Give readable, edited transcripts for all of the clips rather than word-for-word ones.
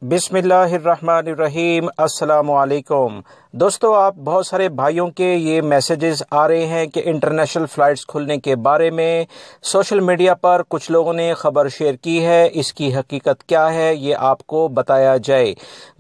بسم اللہ الرحمن الرحیم۔ السلام علیکم دوستو، آپ بہت سارے بھائیوں کے یہ میسیجز آ رہے ہیں کہ انٹرنیشنل فلائٹس کھلنے کے بارے میں سوشل میڈیا پر کچھ لوگوں نے خبر شیئر کی ہے، اس کی حقیقت کیا ہے یہ آپ کو بتایا جائے۔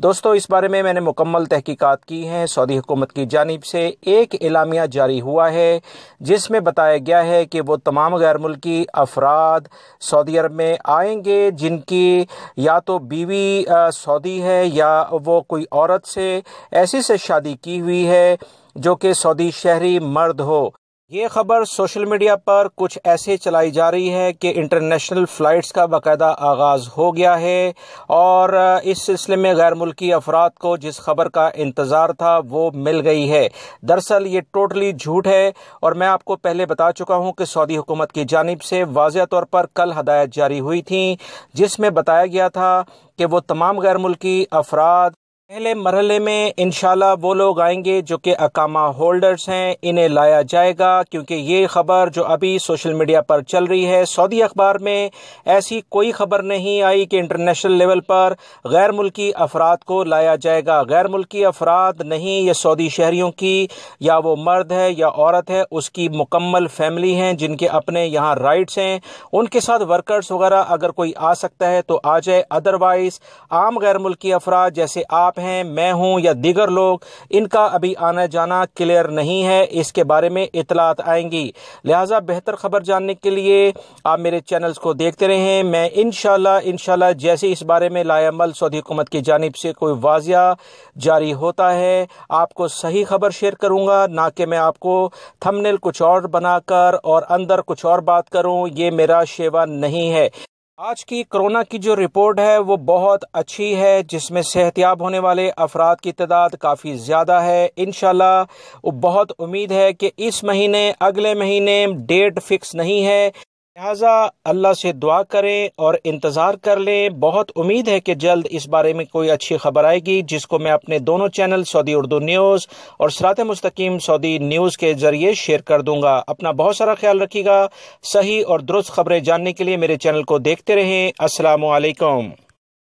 دوستو، اس بارے میں نے مکمل تحقیقات کی ہیں۔ سعودی حکومت کی جانب سے ایک اعلامیہ جاری ہوا ہے جس میں بتایا گیا ہے کہ وہ تمام غیر ملکی افراد سعودی عرب میں آئیں گے جن کی یا تو بیوی سعودی ہے یا وہ کوئی عورت سے ایسی سے شادی کی ہوئی ہے جو کہ سعودی شہری مرد ہو۔ یہ خبر سوشل میڈیا پر کچھ ایسے چلائی جا رہی ہے کہ انٹرنیشنل فلائٹس کا باقاعدہ آغاز ہو گیا ہے، اور اس سلسلے میں غیر ملکی افراد کو جس خبر کا انتظار تھا وہ مل گئی ہے۔ دراصل یہ ٹوٹلی جھوٹ ہے، اور میں آپ کو پہلے بتا چکا ہوں کہ سعودی حکومت کی جانب سے واضح طور پر کل ہدایت جاری ہوئی تھیں جس میں بتایا گیا تھا کہ وہ تمام غیر ملکی افراد پہلے مرحلے میں انشاءاللہ وہ لوگ آئیں گے جو کہ اقامہ ہولڈرز ہیں، انہیں لایا جائے گا، کیونکہ یہ خبر جو ابھی سوشل میڈیا پر چل رہی ہے، سعودی اخبار میں ایسی کوئی خبر نہیں آئی کہ انٹرنیشنل لیول پر غیر ملکی افراد کو لایا جائے گا۔ غیر ملکی افراد نہیں، یہ سعودی شہریوں کی یا وہ مرد ہے یا عورت ہے، اس کی مکمل فیملی ہیں جن کے اپنے یہاں رائٹس ہیں، ان کے ساتھ ورکرز وغیرہ اگر کوئی آ سکتا ہے تو آ جائے، ادروائز عام غیر ملکی افراد جیسے آپ ہیں، میں ہوں یا دیگر لوگ، ان کا ابھی آنا جانا کلیئر نہیں ہے، اس کے بارے میں اطلاعات آئیں گی۔ لہٰذا بہتر خبر جاننے کے لیے آپ میرے چینلز کو دیکھتے رہیں۔ میں انشاءاللہ جیسے اس بارے میں لائے عمل سعودی حکومت کی جانب سے کوئی واضح جاری ہوتا ہے آپ کو صحیح خبر شیئر کروں گا، نہ کہ میں آپ کو تھمبنیل کچھ اور بنا کر اور اندر کچھ اور بات کروں، یہ میرا شیوا نہیں ہے۔ آج کی کرونا کی جو رپورٹ ہے وہ بہت اچھی ہے، جس میں صحت یاب ہونے والے افراد کی تعداد کافی زیادہ ہے۔ انشاءاللہ بہت امید ہے کہ اس مہینے، اگلے مہینے، ڈیٹ فکس نہیں ہے، لہٰذا اللہ سے دعا کریں اور انتظار کر لیں۔ بہت امید ہے کہ جلد اس بارے میں کوئی اچھی خبر آئے گی جس کو میں اپنے دونوں چینل سعودی اردو نیوز اور صراط مستقیم سعودی نیوز کے ذریعے شیئر کر دوں گا۔ اپنا بہت سارا خیال رکھیے گا۔ صحیح اور درست خبریں جاننے کے لیے میرے چینل کو دیکھتے رہیں۔ السلام علیکم۔